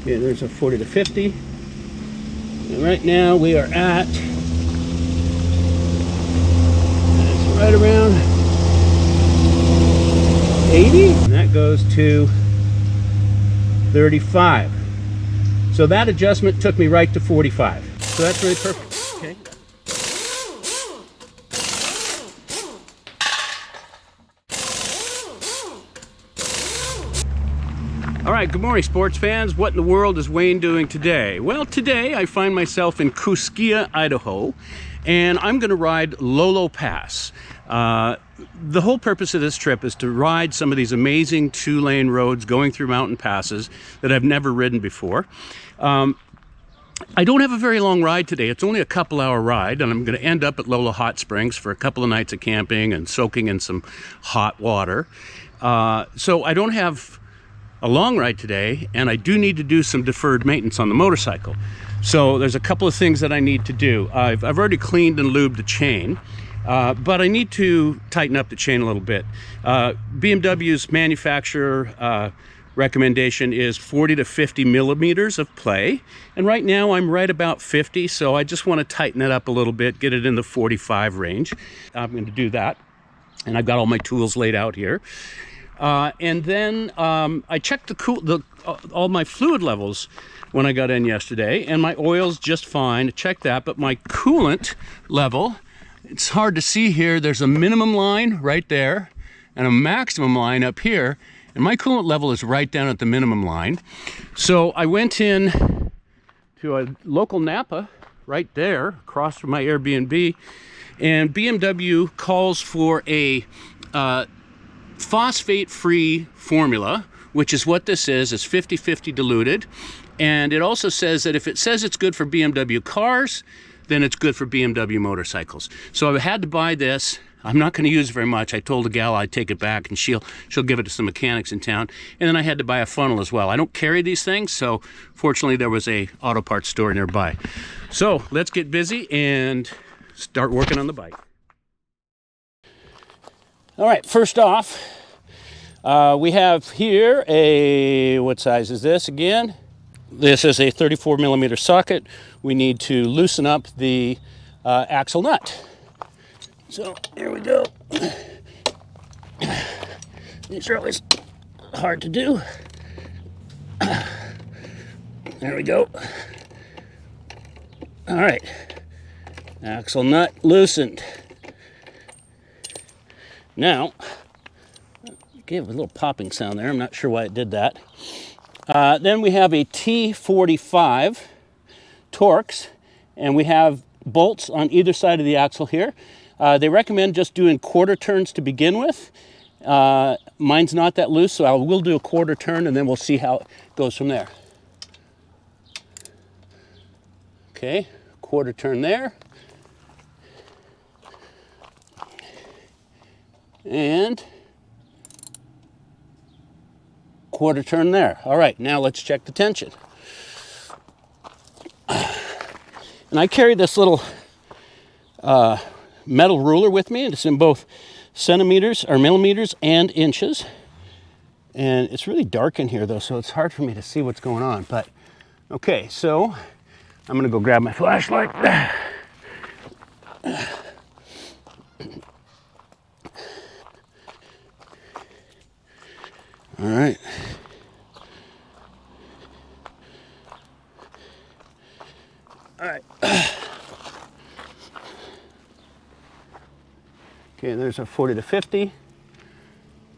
Okay, there's a 40 to 50. And right now we are at, it's right around 80. And that goes to 35. So that adjustment took me right to 45. So that's really perfect. Okay. All right, good morning, sports fans. What in the world is Wayne doing today? Well, today I find myself in Kooskia, Idaho, and I'm going to ride Lolo Pass. The whole purpose of this trip is to ride some of these amazing two-lane roads going through mountain passes that I've never ridden before. I don't have a very long ride today. It's only a couple-hour ride, and I'm going to end up at Lolo Hot Springs for a couple of nights of camping and soaking in some hot water. So I don't have a long ride today, and I do need to do some deferred maintenance on the motorcycle. So there's a couple of things that I need to do. I've already cleaned and lubed the chain, but I need to tighten up the chain a little bit. BMW's manufacturer recommendation is 40 to 50 millimeters of play, and right now I'm right about 50, so I just want to tighten it up a little bit, get it in the 45 range. I'm going to do that, and I've got all my tools laid out here. And then I checked all my fluid levels when I got in yesterday, and my oil's just fine. Check that, but my coolant level, it's hard to see here. There's a minimum line right there and a maximum line up here, and my coolant level is right down at the minimum line. So I went in to a local Napa right there across from my Airbnb, and BMW calls for a phosphate-free formula, which is what this is. It's 50-50 diluted, and it also says that if it says it's good for BMW cars, then it's good for BMW motorcycles. So I had to buy this. I'm not going to use it very much. I told the gal I'd take it back, and she'll give it to some mechanics in town. And then I had to buy a funnel as well. I don't carry these things, so fortunately there was a auto parts store nearby. So let's get busy and start working on the bike. All right, first off, we have here what size is this again? This is a 34 millimeter socket. We need to loosen up the axle nut. So here we go. These are always hard to do. There we go. All right, axle nut loosened. Now, gave a little popping sound there. I'm not sure why it did that. Then we have a T45 Torx, and we have bolts on either side of the axle here. They recommend just doing quarter turns to begin with. Mine's not that loose, so I will do a quarter turn, and then we'll see how it goes from there. Okay, quarter turn there. And quarter turn there. All right, now let's check the tension. And I carry this little metal ruler with me, and it's in both centimeters or millimeters and inches. And it's really dark in here though, so it's hard for me to see what's going on. But okay, so I'm gonna go grab my flashlight. All right. All right. Okay, there's a 40 to 50.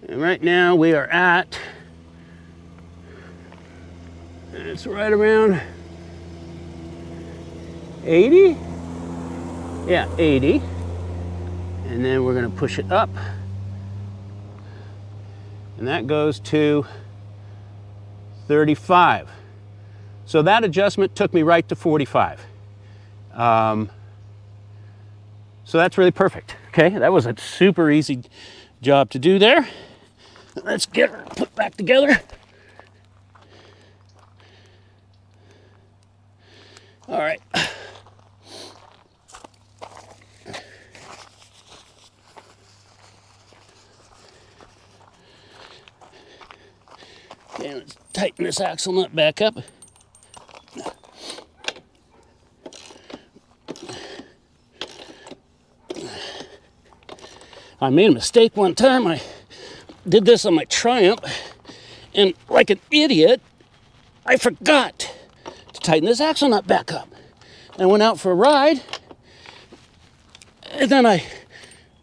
And right now we are at, it's right around 80. Yeah, 80. And then we're going to push it up. And that goes to 35. So that adjustment took me right to 45. So that's really perfect. Okay, that was a super easy job to do there. Let's get her put back together. All right. Okay, let's tighten this axle nut back up. I made a mistake one time. I did this on my Triumph, and like an idiot, I forgot to tighten this axle nut back up. I went out for a ride, and then I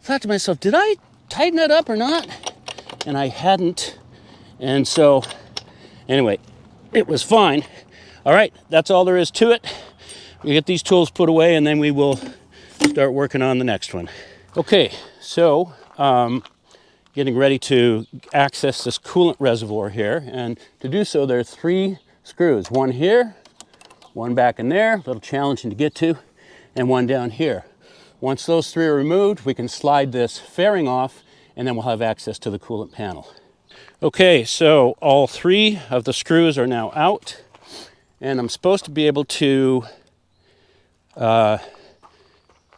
thought to myself, did I tighten it up or not? And I hadn't. And so, anyway, it was fine. All right, that's all there is to it. We get these tools put away, and then we will start working on the next one. Okay, so getting ready to access this coolant reservoir here. And to do so, there are 3 screws. One here, one back in there, a little challenging to get to, and one down here. Once those 3 are removed, we can slide this fairing off, and then we'll have access to the coolant panel. Okay, so all 3 of the screws are now out, and I'm supposed to be able to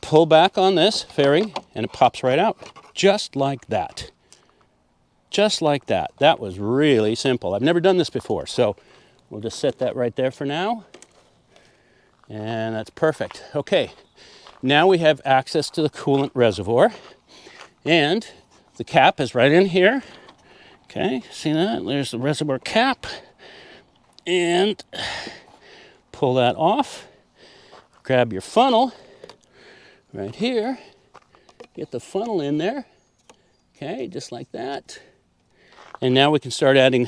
pull back on this fairing, and it pops right out, just like that. Just like that. That was really simple. I've never done this before, so we'll just set that right there for now. And that's perfect. Okay, now we have access to the coolant reservoir, and the cap is right in here. Okay, see that? There's the reservoir cap. And pull that off. Grab your funnel right here. Get the funnel in there. Okay, just like that. And now we can start adding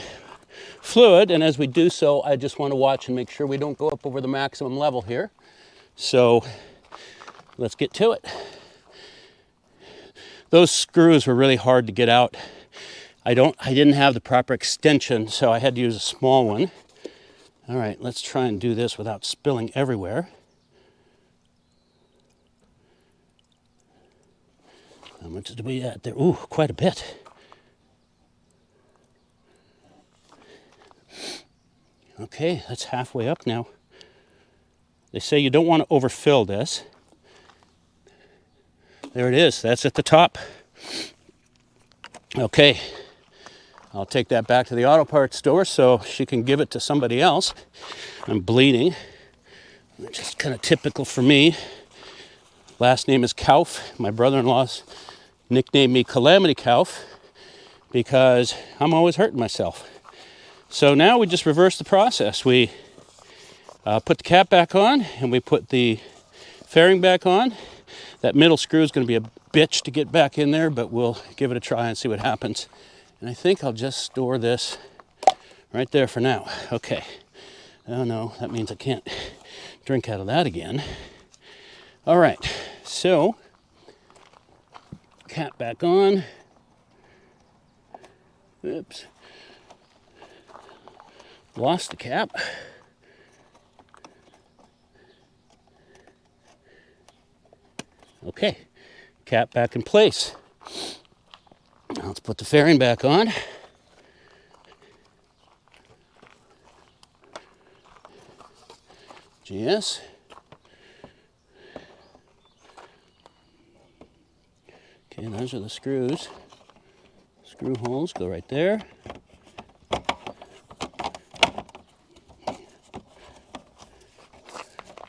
fluid. And as we do so, I just want to watch and make sure we don't go up over the maximum level here. So let's get to it. Those screws were really hard to get out. I didn't have the proper extension, so I had to use a small one. All right, let's try and do this without spilling everywhere. How much did we add there? Ooh, quite a bit. Okay, that's halfway up now. They say you don't want to overfill this. There it is, that's at the top. Okay. I'll take that back to the auto parts store so she can give it to somebody else. I'm bleeding. It's just kind of typical for me. Last name is Kauf. My brother-in-law's nicknamed me Calamity Kauf because I'm always hurting myself. So now we just reverse the process. We put the cap back on and we put the fairing back on. That middle screw is going to be a bitch to get back in there, but we'll give it a try and see what happens. And I think I'll just store this right there for now. Okay. Oh no, that means I can't drink out of that again. All right, so cap back on. Oops. Lost the cap. Okay, cap back in place. Let's put the fairing back on. GS. Okay, those are the screws. Screw holes go right there.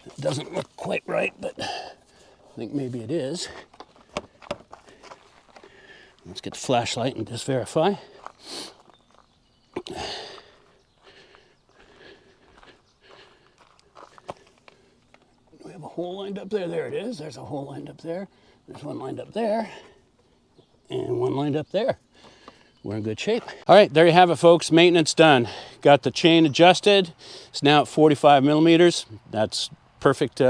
It doesn't look quite right, but I think maybe it is. Let's get the flashlight and just verify. Do we have a hole lined up there? There it is. There's a hole lined up there. There's one lined up there. And one lined up there. We're in good shape. All right, there you have it, folks. Maintenance done. Got the chain adjusted. It's now at 45 millimeters. That's perfect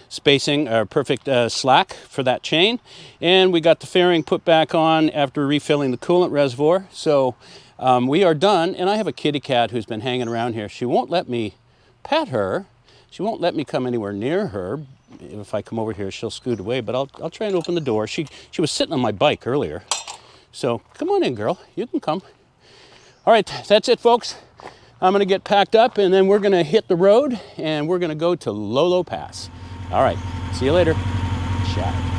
spacing, or perfect slack for that chain. And we got the fairing put back on after refilling the coolant reservoir. So we are done. And I have a kitty cat who's been hanging around here. She won't let me pet her. She won't let me come anywhere near her. If I come over here, she'll scoot away, but I'll try and open the door. She was sitting on my bike earlier. So come on in, girl. You can come. All right, that's it, folks. I'm going to get packed up, and then we're going to hit the road, and we're going to go to Lolo Pass. All right, see you later. Ciao.